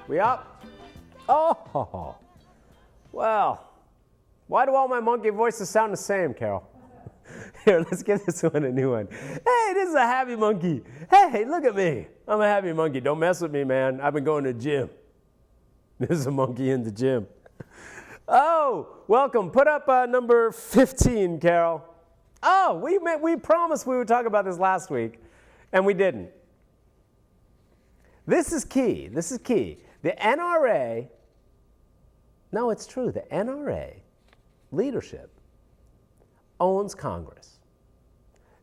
We up? Oh, well, why do all my monkey voices sound the same, Carol? Here, let's give this one a new one. Hey, this is a happy monkey. Hey, look at me. I'm a happy monkey. Don't mess with me, man. I've been going to the gym. This is a monkey in the gym. Oh, welcome. Put up number 15, Carol. Oh, we promised we would talk about this last week, and we didn't. This is key. This is key. The NRA, no, it's true. The NRA leadership owns Congress.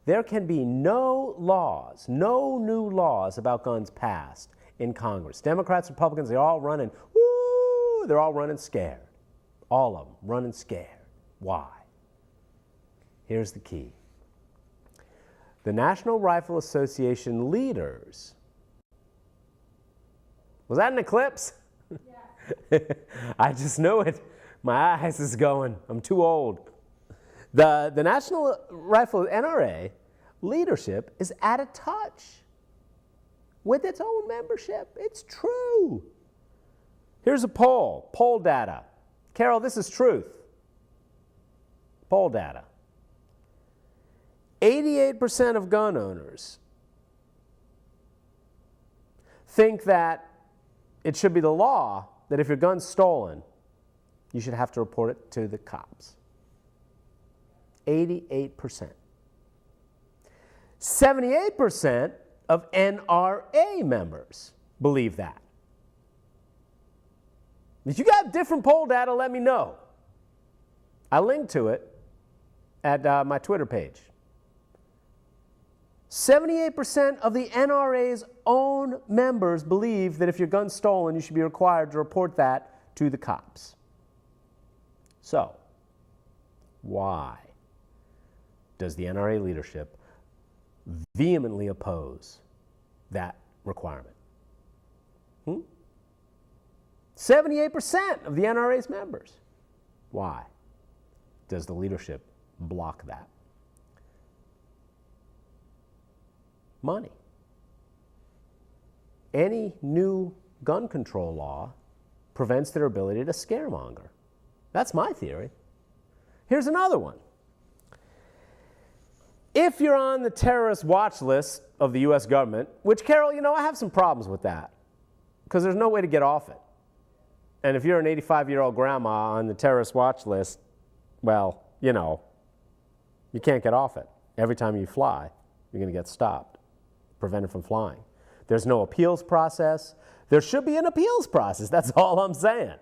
There can be no laws, no new laws about guns passed in Congress. Democrats, Republicans, they're all running, woo, they're all running scared. All of them running scared. Why? Here's the key. The National Rifle Association leaders, was that an eclipse? Yeah. I just know it. My eyes is going. I'm too old. The National Rifle NRA leadership is out of touch with its own membership. It's true. Here's a poll data. Carol, this is truth. Poll data. 88% of gun owners think that it should be the law that if your gun's stolen, you should have to report it to the cops. 88%. 78% of NRA members believe that. If you got different poll data, let me know. I linked to it at my Twitter page. 78% of the NRA's own members believe that if your gun's stolen, you should be required to report that to the cops. So, why does the NRA leadership vehemently oppose that requirement? 78% of the NRA's members. Why does the leadership block that? Money. Any new gun control law prevents their ability to scaremonger. That's my theory. Here's another one. If you're on the terrorist watch list of the U.S. government, which, Carol, you know, I have some problems with that because there's no way to get off it. And if you're an 85-year-old grandma on the terrorist watch list, well, you know, you can't get off it. Every time you fly, you're going to get stopped, prevented from flying. There's no appeals process. There should be an appeals process. That's all I'm saying.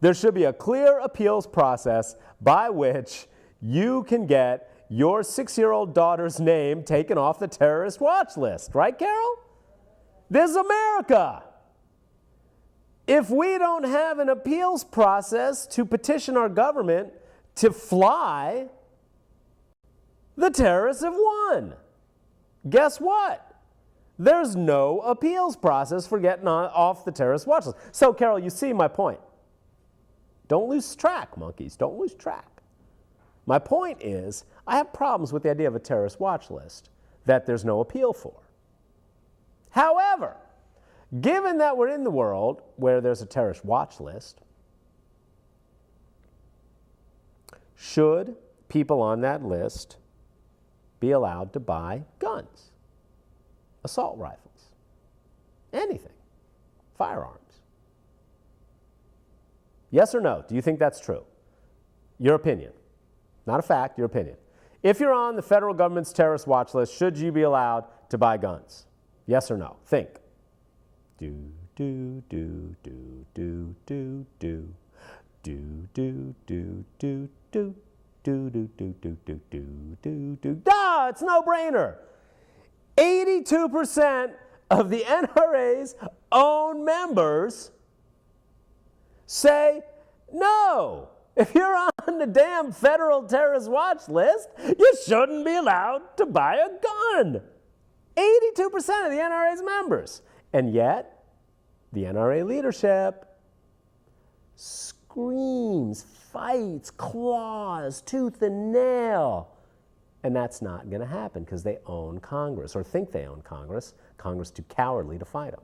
There should be a clear appeals process by which you can get your 6-year-old daughter's name taken off the terrorist watch list. Right, Carol? This is America. If we don't have an appeals process to petition our government to fly, the terrorists have won. Guess what? There's no appeals process for getting off the terrorist watch list. So, Carol, you see my point. Don't lose track, monkeys. Don't lose track. My point is, I have problems with the idea of a terrorist watch list that there's no appeal for. However, given that we're in the world where there's a terrorist watch list, should people on that list be allowed to buy guns, assault rifles, anything, firearms? Yes or no? Do you think that's true? Your opinion. Not a fact, your opinion. If you're on the federal government's terrorist watch list, should you be allowed to buy guns? Yes or no? Think. Do, do, do, do, do, do, do. Do, do, do, do, do. Do, do, do, do, do, do, do, do. Ah, it's no brainer. 82% of the NRA's own members say no. If you're on the damn federal terrorist watch list, you shouldn't be allowed to buy a gun. 82% of the NRA's members. And yet, the NRA leadership screams, fights, claws, tooth and nail. And that's not going to happen because they own Congress, or think they own Congress. Congress too cowardly to fight them.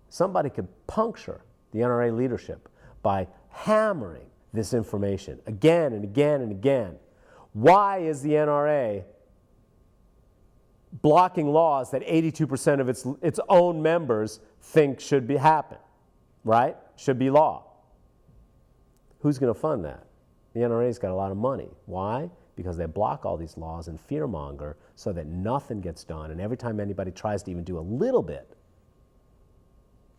somebody could puncture the NRA leadership by hammering this information again and again and again. Why is the NRA blocking laws that 82% of its own members think should happen, right? Should be law. Who's going to fund that? The NRA's got a lot of money. Why? Because they block all these laws and fearmonger so that nothing gets done. And every time anybody tries to even do a little bit,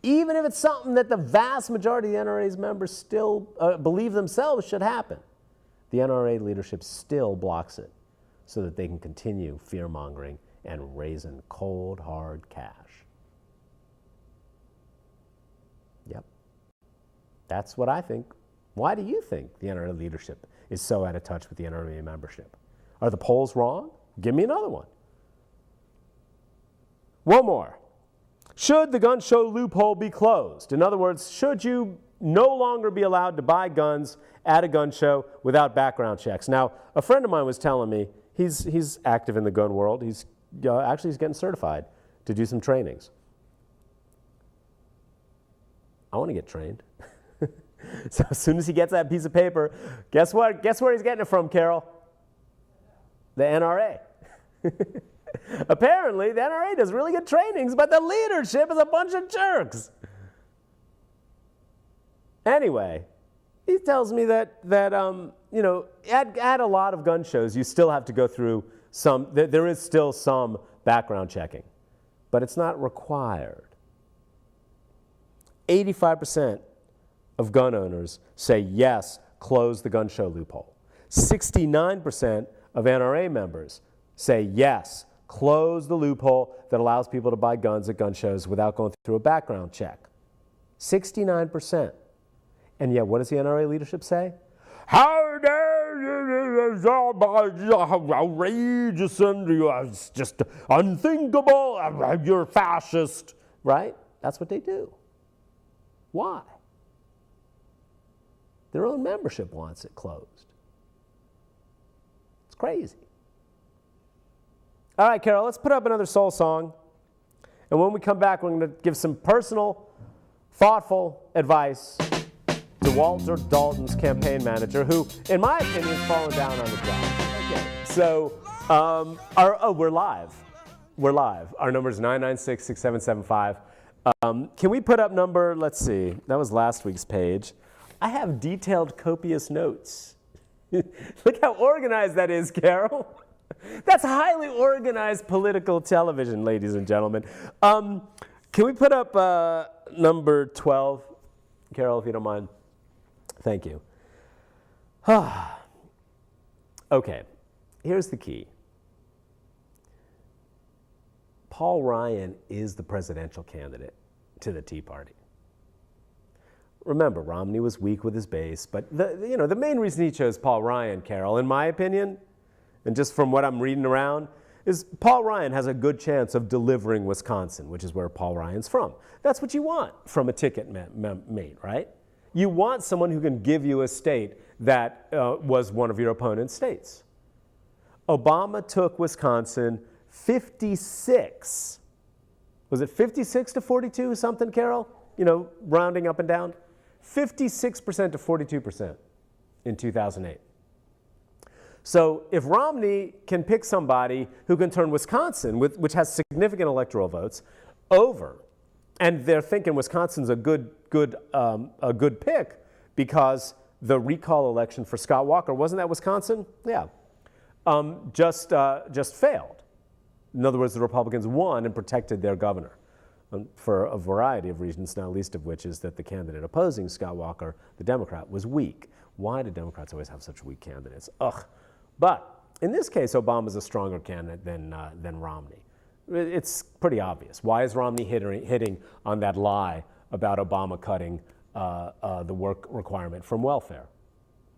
even if it's something that the vast majority of the NRA's members still believe themselves should happen, the NRA leadership still blocks it so that they can continue fear-mongering and raising cold, hard cash. Yep. That's what I think. Why do you think the NRA leadership is so out of touch with the NRA membership? Are the polls wrong? Give me another one. One more. Should the gun show loophole be closed? In other words, should you no longer be allowed to buy guns at a gun show without background checks? Now, a friend of mine was telling me, he's active in the gun world. He's getting certified to do some trainings. I want to get trained. So as soon as he gets that piece of paper, guess what? Guess where he's getting it from, Carol? The NRA. Apparently, the NRA does really good trainings, but the leadership is a bunch of jerks. Anyway, he tells me that you know, at a lot of gun shows, you still have to go through some, there is still some background checking, but it's not required. 85% of gun owners say yes, close the gun show loophole. 69% of NRA members say yes, close the loophole that allows people to buy guns at gun shows without going through a background check. 69%. And yet, what does the NRA leadership say? How dare you, it's outrageous and it's just unthinkable, you're fascist, right? That's what they do. Why? Their own membership wants it closed. It's crazy. All right, Carol, let's put up another soul song. And when we come back, we're going to give some personal, thoughtful advice to Walter Dalton's campaign manager, who, in my opinion, has fallen down on the job. Okay. So, we're live. We're live. Our number is 996-6775. Can we put up number, let's see, that was last week's page. I have detailed, copious notes. Look how organized that is, Carol. That's highly organized political television, ladies and gentlemen. Can we put up number 12, Carol, if you don't mind? Thank you. Okay, here's the key. Paul Ryan is the presidential candidate to the Tea Party. Remember, Romney was weak with his base, but the main reason he chose Paul Ryan, Carol, in my opinion, and just from what I'm reading around, is Paul Ryan has a good chance of delivering Wisconsin, which is where Paul Ryan's from. That's what you want from a ticket mate, right? You want someone who can give you a state that was one of your opponent's states. Obama took Wisconsin 56. Was it 56 to 42 something, Carol? You know, rounding up and down. 56% to 42% in 2008. So if Romney can pick somebody who can turn Wisconsin, which has significant electoral votes, over, and they're thinking Wisconsin's a good pick because the recall election for Scott Walker, wasn't that Wisconsin? Yeah, just failed. In other words, the Republicans won and protected their governor for a variety of reasons, not least of which is that the candidate opposing Scott Walker, the Democrat, was weak. Why do Democrats always have such weak candidates? Ugh. But in this case, Obama's a stronger candidate than Romney. It's pretty obvious. Why is Romney hitting on that lie about Obama cutting the work requirement from welfare?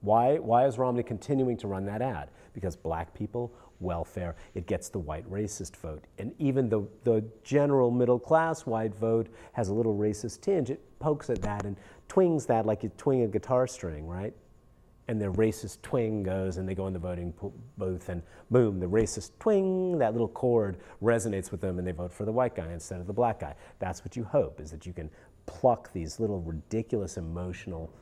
Why is Romney continuing to run that ad? Because black people, welfare, it gets the white racist vote. And even the general middle class white vote has a little racist tinge. It pokes at that and twings that like you twing a guitar string, right? and their racist twing goes, and they go in the voting booth, and boom, the racist twing, that little chord resonates with them, and they vote for the white guy instead of the black guy. That's what you hope, is that you can pluck these little ridiculous emotional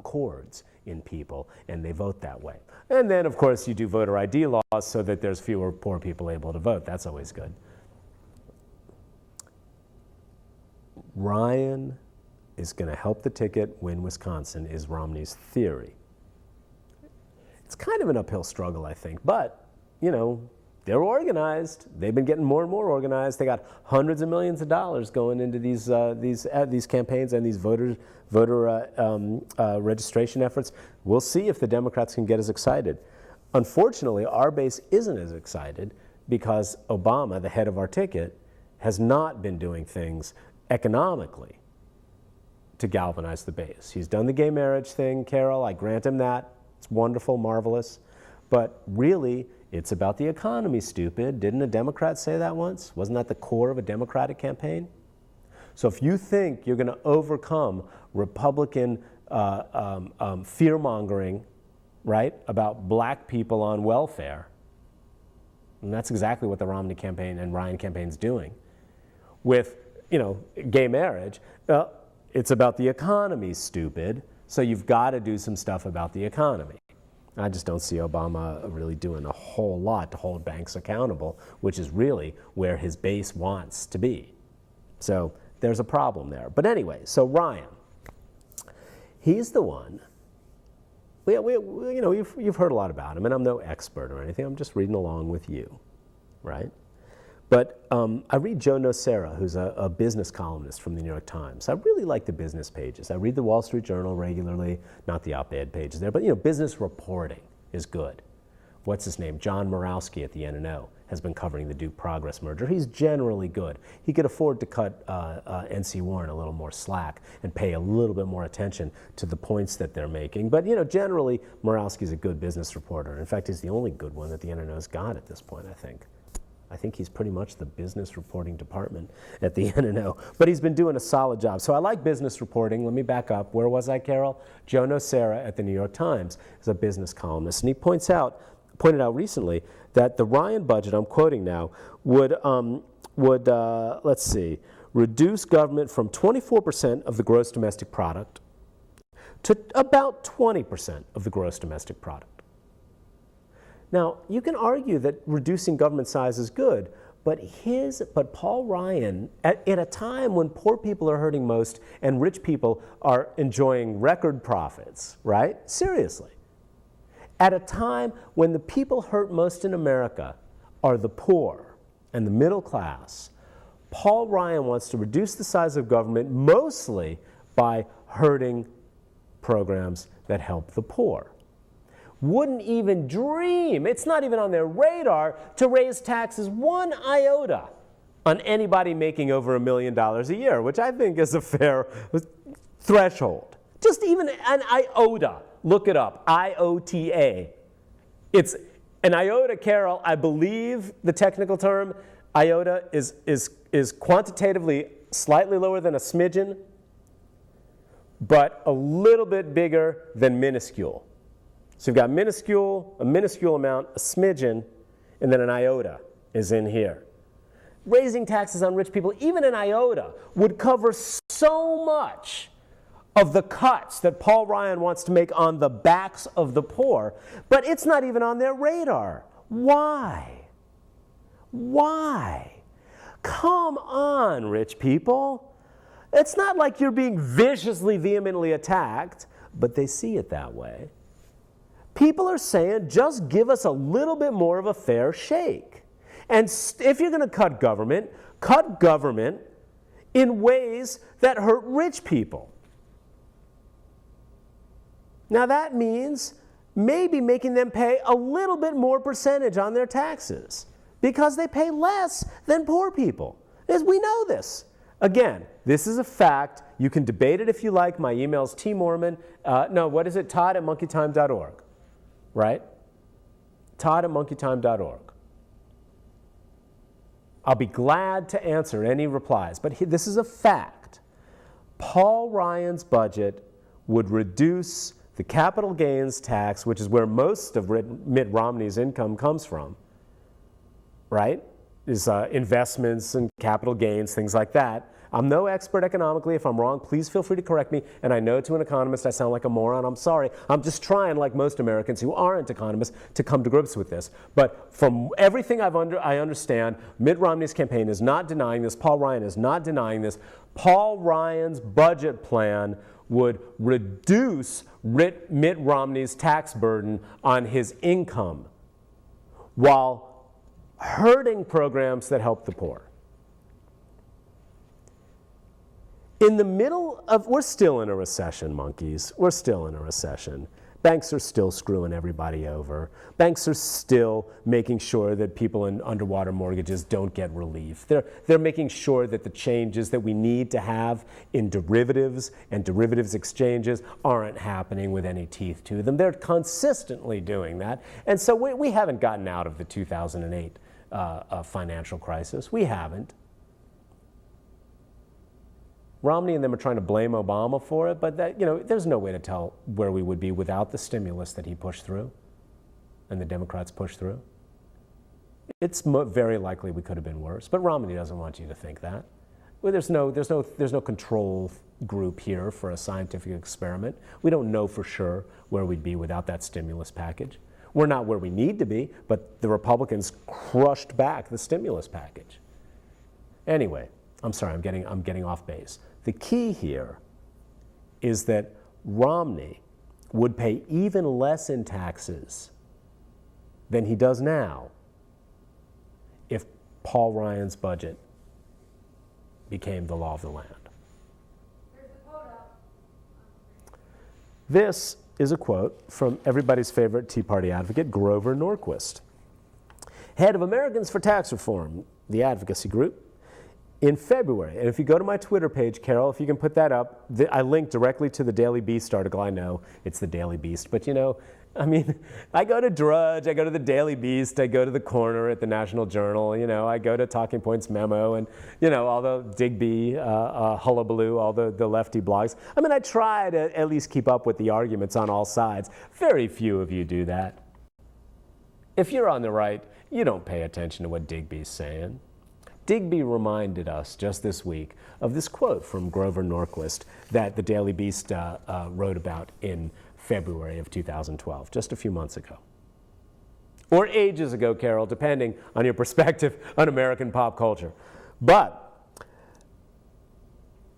chords in people, and they vote that way. And then, of course, you do voter ID laws so that there's fewer poor people able to vote. That's always good. Ryan is going to help the ticket win Wisconsin, is Romney's theory. It's kind of an uphill struggle, I think, but, you know, they're organized. They've been getting more and more organized. They got hundreds of millions of dollars going into these campaigns and these voter registration efforts. We'll see if the Democrats can get as excited. Unfortunately, our base isn't as excited because Obama, the head of our ticket, has not been doing things economically to galvanize the base. He's done the gay marriage thing, Carol. I grant him that. It's wonderful, marvelous. But really, it's about the economy, stupid. Didn't a Democrat say that once? Wasn't that the core of a Democratic campaign? So if you think you're going to overcome Republican fear-mongering, right, about black people on welfare, and that's exactly what the Romney campaign and Ryan campaign's doing, with, you know, gay marriage, it's about the economy, stupid. So you've got to do some stuff about the economy. I just don't see Obama really doing a whole lot to hold banks accountable, which is really where his base wants to be. So there's a problem there. But anyway, so Ryan, he's the one. You know, you've heard a lot about him, and I'm no expert or anything. I'm just reading along with you, right? But I read Joe Nocera, who's a business columnist from the New York Times. I really like the business pages. I read the Wall Street Journal regularly, not the op-ed pages there, but, you know, business reporting is good. What's his name? John Morawski at the NNO has been covering the Duke Progress merger. He's generally good. He could afford to cut NC Warren a little more slack and pay a little bit more attention to the points that they're making. But, you know, generally, Morawski's a good business reporter. In fact, he's the only good one that the NNO's got at this point, I think. I think he's pretty much the business reporting department at the NNO. But he's been doing a solid job. So I like business reporting. Let me back up. Where was I, Carol? Joe Nocera at the New York Times is a business columnist. And he pointed out recently that the Ryan budget, I'm quoting now, would let's see, reduce government from 24% of the gross domestic product to about 20% of the gross domestic product. Now, you can argue that reducing government size is good, but Paul Ryan, at a time when poor people are hurting most and rich people are enjoying record profits, right? Seriously. At a time when the people hurt most in America are the poor and the middle class, Paul Ryan wants to reduce the size of government mostly by hurting programs that help the poor. Wouldn't even dream, it's not even on their radar, to raise taxes 1 iota on anybody making over $1 million a year, which I think is a fair threshold. Just even an iota. Look it up, IOTA. It's an iota, Carol, I believe the technical term, iota is quantitatively slightly lower than a smidgen, but a little bit bigger than minuscule. So you've got minuscule, a minuscule amount, a smidgen, and then an iota is in here. Raising taxes on rich people, even an iota, would cover so much of the cuts that Paul Ryan wants to make on the backs of the poor, but it's not even on their radar. Why? Why? Come on, rich people. It's not like you're being viciously, vehemently attacked, but they see it that way. People are saying, just give us a little bit more of a fair shake. And if you're going to cut government in ways that hurt rich people. Now that means maybe making them pay a little bit more percentage on their taxes because they pay less than poor people. As we know this. Again, this is a fact. You can debate it if you like. My email's tmormon, Todd@monkeytime.org. Right? Todd@monkeytime.org. I'll be glad to answer any replies, but this is a fact. Paul Ryan's budget would reduce the capital gains tax, which is where most of Mitt Romney's income comes from, right, is investments and capital gains, things like that. I'm no expert economically. If I'm wrong, please feel free to correct me. And I know to an economist I sound like a moron. I'm sorry. I'm just trying, like most Americans who aren't economists, to come to grips with this. But from everything I understand, Mitt Romney's campaign is not denying this. Paul Ryan is not denying this. Paul Ryan's budget plan would reduce Mitt Romney's tax burden on his income while hurting programs that help the poor. In the middle of, we're still in a recession, monkeys. We're still in a recession. Banks are still screwing everybody over. Banks are still making sure that people in underwater mortgages don't get relief. They're making sure that the changes that we need to have in derivatives and derivatives exchanges aren't happening with any teeth to them. They're consistently doing that. And so we haven't gotten out of the 2008 financial crisis. We haven't. Romney and them are trying to blame Obama for it, but that, there's no way to tell where we would be without the stimulus that he pushed through and the Democrats pushed through. It's very likely we could have been worse, but Romney doesn't want you to think that. Well, there's no control group here for a scientific experiment. We don't know for sure where we'd be without that stimulus package. We're not where we need to be, but the Republicans crushed back the stimulus package. Anyway, I'm sorry, I'm getting off base. The key here is that Romney would pay even less in taxes than he does now if Paul Ryan's budget became the law of the land. This is a quote from everybody's favorite Tea Party advocate, Grover Norquist, head of Americans for Tax Reform, the advocacy group, in February. And if you go to my Twitter page, Carol, if you can put that up, I link directly to the Daily Beast article. I know it's the Daily Beast, but I go to Drudge, I go to the Daily Beast, I go to the Corner at the National Journal, I go to Talking Points Memo and, all the Digby, Hullabaloo, all the lefty blogs. I try to at least keep up with the arguments on all sides. Very few of you do that. If you're on the right, you don't pay attention to what Digby's saying. Digby reminded us just this week of this quote from Grover Norquist that the Daily Beast wrote about in February of 2012, just a few months ago. Or ages ago, Carol, depending on your perspective on American pop culture. But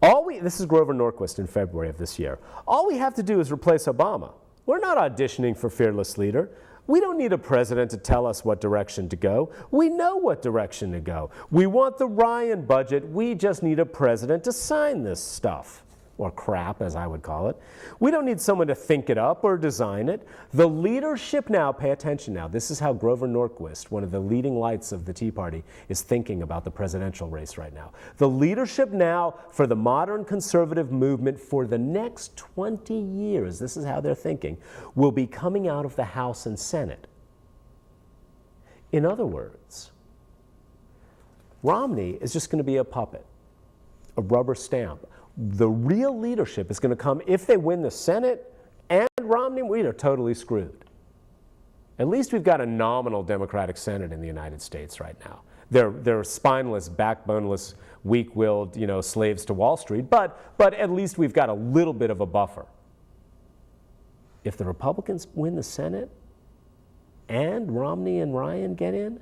this is Grover Norquist in February of this year. All we have to do is replace Obama. We're not auditioning for fearless leader. We don't need a president to tell us what direction to go. We know what direction to go. We want the Ryan budget. We just need a president to sign this stuff. Or crap, as I would call it. We don't need someone to think it up or design it. The leadership now, pay attention now, this is how Grover Norquist, one of the leading lights of the Tea Party, is thinking about the presidential race right now. The leadership now for the modern conservative movement for the next 20 years, this is how they're thinking, will be coming out of the House and Senate. In other words, Romney is just going to be a puppet, a rubber stamp. The real leadership is going to come if they win the Senate and Romney. We are totally screwed. At least we've got a nominal Democratic Senate in the United States right now. They're spineless, backboneless, weak-willed, slaves to Wall Street. But at least we've got a little bit of a buffer. If the Republicans win the Senate and Romney and Ryan get in,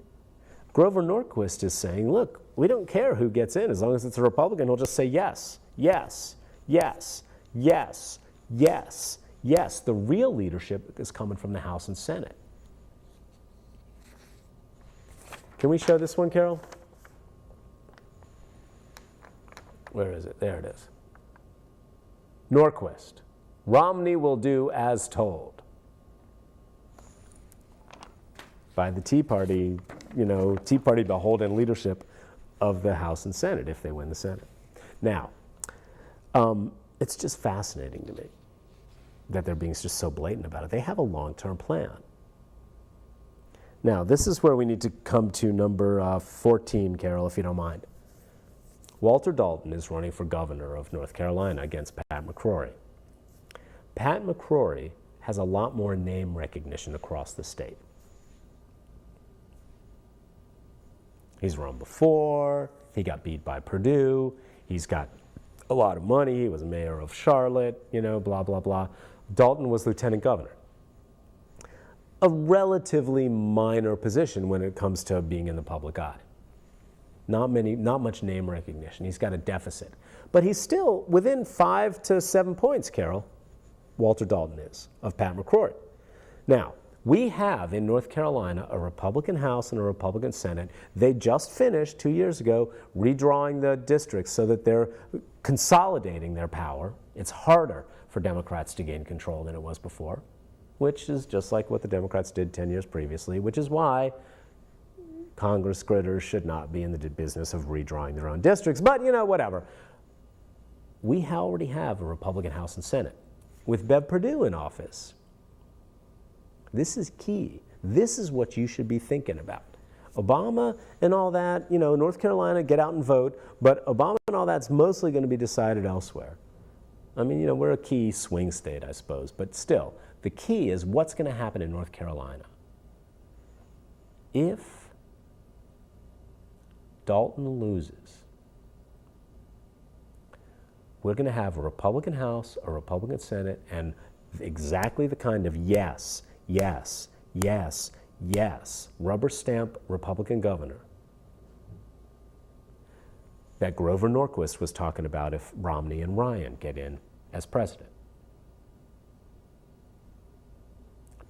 Grover Norquist is saying, look, we don't care who gets in. As long as it's a Republican, he'll just say yes. Yes, yes, yes, yes, yes. The real leadership is coming from the House and Senate. Can we show this one, Carol? Where is it? There it is. Norquist. Romney will do as told. By the Tea Party, Tea Party beholden leadership of the House and Senate if they win the Senate. Now, it's just fascinating to me that they're being just so blatant about it. They have a long-term plan. Now, this is where we need to come to number 14, Carol, if you don't mind. Walter Dalton is running for governor of North Carolina against Pat McCrory. Pat McCrory has a lot more name recognition across the state. He's run before, he got beat by Purdue, he's got a lot of money, he was mayor of Charlotte, you know, blah, blah, blah. Dalton was lieutenant governor. A relatively minor position when it comes to being in the public eye. Not much name recognition. He's got a deficit. But he's still within 5 to 7 points, Carol, Walter Dalton is, of Pat McCrory. Now, we have in North Carolina a Republican House and a Republican Senate. They just finished 2 years ago redrawing the districts so that they're consolidating their power. It's harder for Democrats to gain control than it was before, which is just like what the Democrats did 10 years previously, which is why Congress critters should not be in the business of redrawing their own districts. But, you know, whatever. We already have a Republican House and Senate with Bev Perdue in office. This is key. This is what you should be thinking about. Obama and all that, you know, North Carolina, get out and vote, but Obama and all that's mostly going to be decided elsewhere. I mean, you know, we're a key swing state, I suppose, but still, the key is what's going to happen in North Carolina. If Dalton loses, we're going to have a Republican House, a Republican Senate, and exactly the kind of yes, yes, yes, yes, rubber stamp Republican governor that Grover Norquist was talking about if Romney and Ryan get in as president.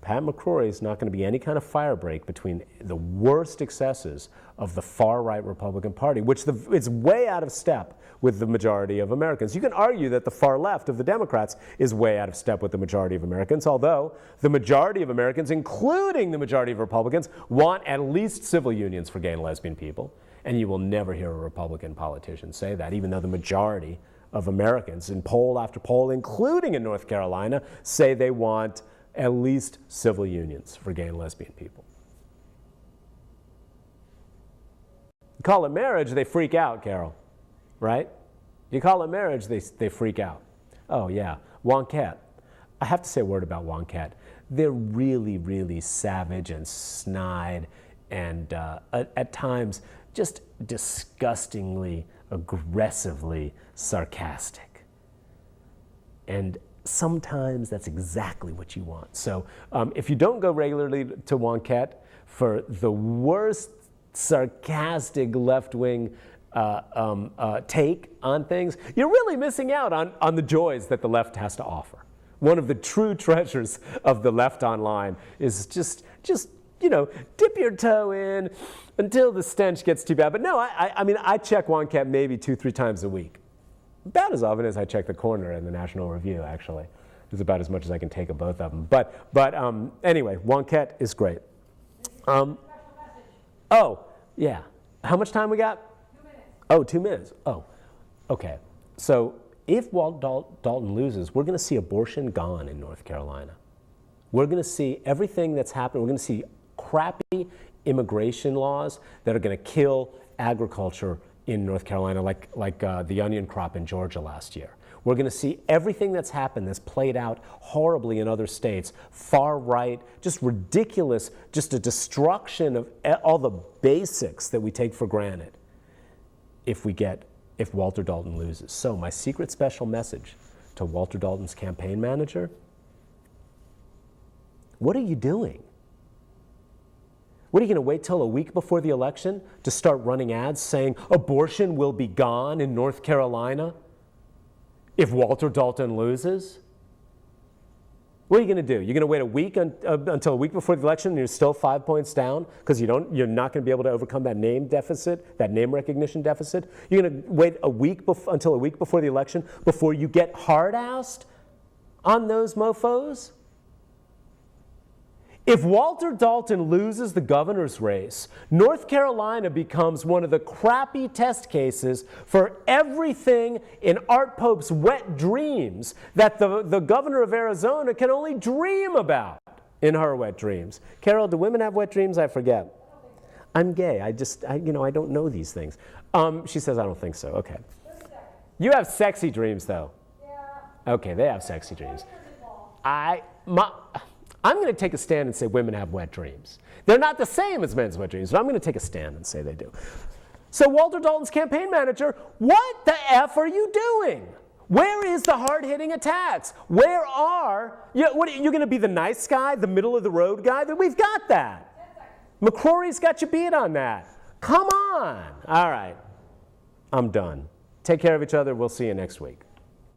Pat McCrory is not going to be any kind of firebreak between the worst excesses of the far-right Republican Party, which it's way out of step with the majority of Americans. You can argue that the far left of the Democrats is way out of step with the majority of Americans, although the majority of Americans, including the majority of Republicans, want at least civil unions for gay and lesbian people. And you will never hear a Republican politician say that, even though the majority of Americans in poll after poll, including in North Carolina, say they want at least civil unions for gay and lesbian people. You call it marriage, they freak out, Carol, right? You call it marriage, they freak out. Oh yeah, Wonkette. I have to say a word about Wonkette. They're really, really savage and snide and at times just disgustingly, aggressively sarcastic. And sometimes that's exactly what you want. So if you don't go regularly to Wonkette for the worst sarcastic left-wing take on things, you're really missing out on the joys that the left has to offer. One of the true treasures of the left online is just you know, dip your toe in until the stench gets too bad. But no, I mean, I check Wonkette maybe 2-3 times a week. About as often as I check the Corner and the National Review, actually. It's about as much as I can take of both of them. But anyway, Wonkette is great. Oh, yeah. How much time we got? 2 minutes. Oh, 2 minutes. Oh, okay. So if Dalton loses, we're going to see abortion gone in North Carolina. We're going to see everything that's happened. We're going to see crappy immigration laws that are going to kill agriculture in North Carolina, like the onion crop in Georgia last year. We're going to see everything that's happened that's played out horribly in other states, far right, just ridiculous, just a destruction of all the basics that we take for granted if Walter Dalton loses. So my secret special message to Walter Dalton's campaign manager: what are you doing? What, are you going to wait till a week before the election to start running ads saying abortion will be gone in North Carolina if Walter Dalton loses? What are you going to do? You're going to wait a week until a week before the election and you're still 5 points down because you're not going to be able to overcome that name deficit, that name recognition deficit? You're going to wait until a week before the election before you get hard-assed on those mofos? If Walter Dalton loses the governor's race, North Carolina becomes one of the crappy test cases for everything in Art Pope's wet dreams that the governor of Arizona can only dream about in her wet dreams. Carol, do women have wet dreams? I forget. I'm gay. I don't know these things. She says, I don't think so. Okay. You have sexy dreams, though. Yeah. Okay, they have sexy dreams. I'm going to take a stand and say women have wet dreams. They're not the same as men's wet dreams, but I'm going to take a stand and say they do. So Walter Dalton's campaign manager, what the F are you doing? Where is the hard-hitting attacks? Where are, you're going to be the nice guy, the middle-of-the-road guy? We've got that. McCrory's got you beat on that. Come on. All right. I'm done. Take care of each other. We'll see you next week.